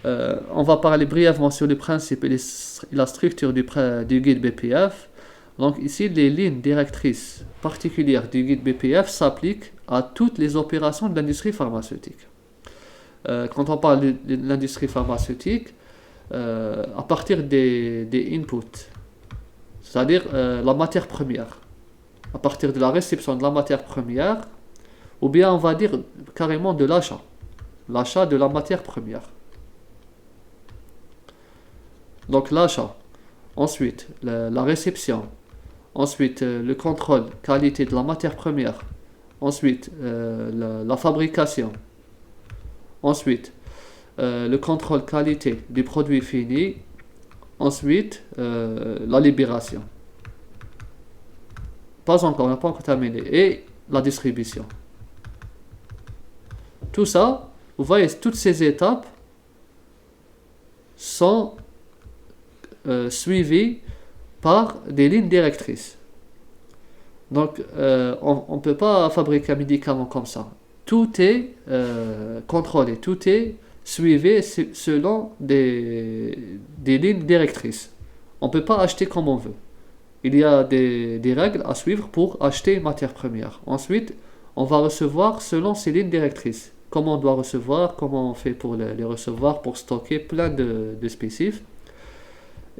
On va parler brièvement sur le principe et la structure du guide BPF. Donc ici, les lignes directrices particulières du guide BPF s'appliquent à toutes les opérations de l'industrie pharmaceutique. Quand on parle de l'industrie pharmaceutique, à partir des inputs, c'est-à-dire la matière première, à partir de la réception de la matière première, ou bien on va dire carrément de l'achat de la matière première. Donc l'achat, ensuite la réception, ensuite le contrôle qualité de la matière première, ensuite la fabrication, ensuite le contrôle qualité du produit fini, ensuite la libération. Pas encore, on n'a pas encore terminé. Et la distribution. Tout ça, vous voyez, toutes ces étapes sont suivies par des lignes directrices. Donc, on ne peut pas fabriquer un médicament comme ça. Tout est contrôlé, tout est suivi selon des lignes directrices. On ne peut pas acheter comme on veut. Il y a des règles à suivre pour acheter une matière première. Ensuite, on va recevoir selon ces lignes directrices. Comment on doit recevoir, comment on fait pour les recevoir, pour stocker, plein de spécifs.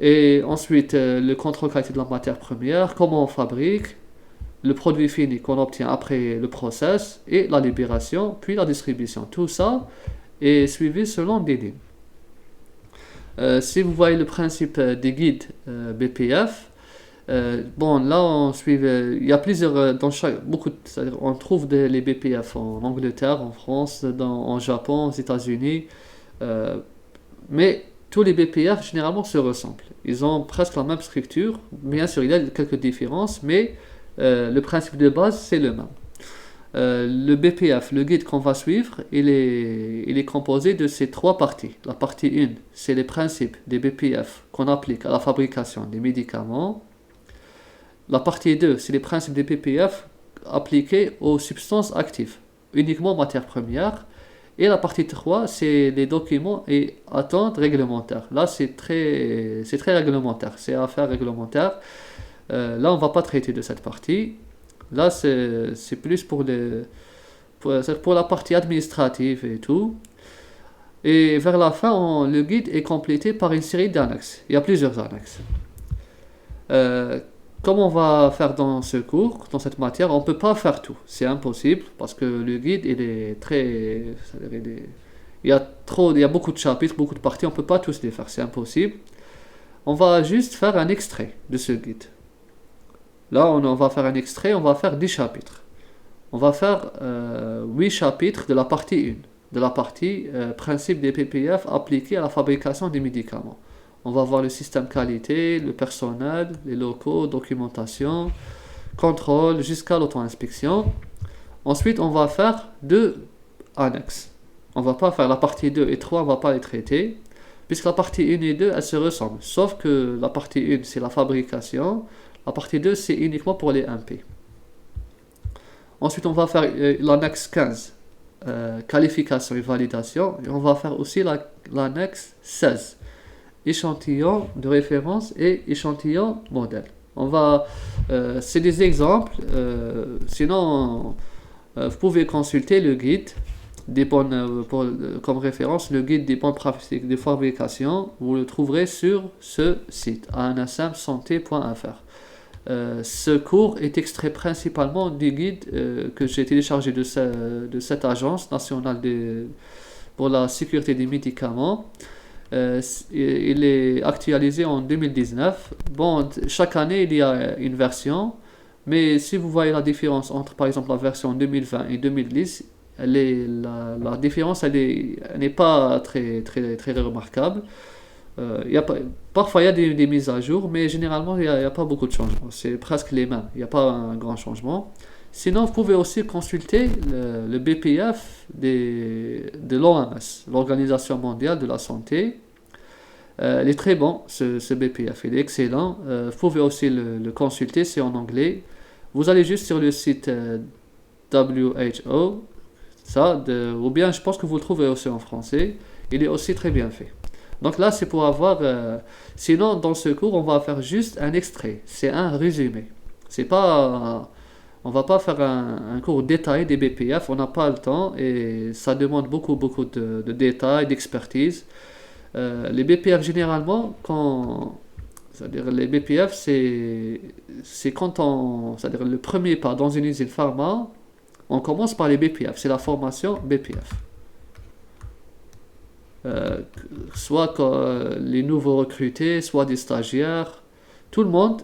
Et ensuite, le contrôle qualité de la matière première, comment on fabrique, le produit fini qu'on obtient après le process, et la libération, puis la distribution. Tout ça est suivi selon des lignes. Si vous voyez le principe des guides BPF, bon, là, il y a plusieurs, c'est-à-dire, on trouve les BPF en Angleterre, en France, en Japon, aux États-Unis, mais tous les BPF généralement se ressemblent. Ils ont presque la même structure. Bien sûr, il y a quelques différences, mais le principe de base, c'est le même. Le BPF, le guide qu'on va suivre, il est composé de ces trois parties. La partie 1, c'est les principes des BPF qu'on applique à la fabrication des médicaments. La partie 2, c'est les principes des BPF appliqués aux substances actives, uniquement matières premières. Et la partie 3, c'est les documents et attentes réglementaires. Là, c'est très réglementaire, c'est affaires réglementaires. Là, on ne va pas traiter de cette partie. Là, c'est plus pour la partie administrative et tout. Et vers la fin, le guide est complété par une série d'annexes. Il y a plusieurs annexes. Comment on va faire dans ce cours, dans cette matière? On ne peut pas faire tout, c'est impossible parce que le guide il est très, il y a beaucoup de chapitres, beaucoup de parties, on ne peut pas tous les faire, c'est impossible. On va juste faire un extrait de ce guide. Là, on va faire un extrait, on va faire 10 chapitres. On va faire 8 chapitres de la partie 1, de la partie principe des PPF appliqués à la fabrication des médicaments. On va voir le système qualité, le personnel, les locaux, documentation, contrôle jusqu'à l'auto-inspection. Ensuite, on va faire 2 annexes. On va pas faire la partie 2 et 3, on va pas les traiter, puisque la partie 1 et 2, elles se ressemblent. Sauf que la partie 1, c'est la fabrication, la partie 2, c'est uniquement pour les MP. Ensuite, on va faire l'annexe 15, qualification et validation, et on va faire aussi l'annexe 16. Échantillon de référence et échantillon modèle. C'est des exemples. Sinon, vous pouvez consulter le guide comme référence, le guide des bonnes pratiques de fabrication. Vous le trouverez sur ce site, ansmsanté.fr. Ce cours est extrait principalement du guide que j'ai téléchargé de cette agence nationale pour la sécurité des médicaments. Il est actualisé en 2019. Bon, chaque année il y a une version, mais si vous voyez la différence entre par exemple la version 2020 et 2010, la différence elle n'est pas très remarquable. Parfois il y a des mises à jour, mais généralement il n'y a pas beaucoup de changements. C'est presque les mêmes, il n'y a pas un grand changement. Sinon, vous pouvez aussi consulter le BPF de l'OMS, l'Organisation mondiale de la santé. Il est très bon, ce BPF, il est excellent. Vous pouvez aussi le consulter, c'est en anglais. Vous allez juste sur le site WHO, ou bien je pense que vous le trouverez aussi en français. il est aussi très bien fait. Donc là, c'est pour avoir... sinon, dans ce cours, on va faire juste un extrait. C'est un résumé. C'est pas... on va pas faire un cours détaillé des BPF, on n'a pas le temps et ça demande beaucoup de détails, d'expertise. Les BPF, généralement, c'est-à-dire les BPF, c'est quand c'est-à-dire le premier pas dans une usine pharma, on commence par les BPF, c'est la formation BPF. Euh, Soit les nouveaux recrutés, soit des stagiaires, tout le monde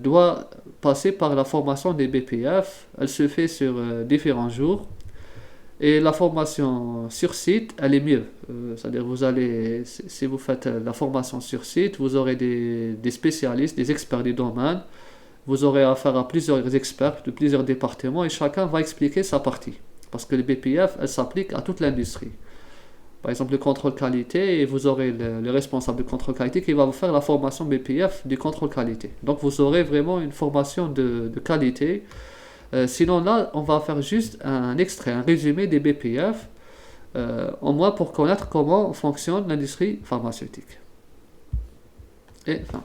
doit passer par la formation des BPF. Elle se fait sur différents jours. Et la formation sur site, elle est mieux. C'est-à-dire, si vous faites la formation sur site, vous aurez des spécialistes, des experts du domaine. Vous aurez affaire à plusieurs experts de plusieurs départements et chacun va expliquer sa partie. Parce que les BPF, elles s'appliquent à toute l'industrie. Par exemple, le contrôle qualité, et vous aurez le responsable de contrôle qualité qui va vous faire la formation BPF du contrôle qualité. Donc, vous aurez vraiment une formation de qualité. Sinon, là, on va faire juste un extrait, un résumé des BPF, au moins pour connaître comment fonctionne l'industrie pharmaceutique. Et enfin.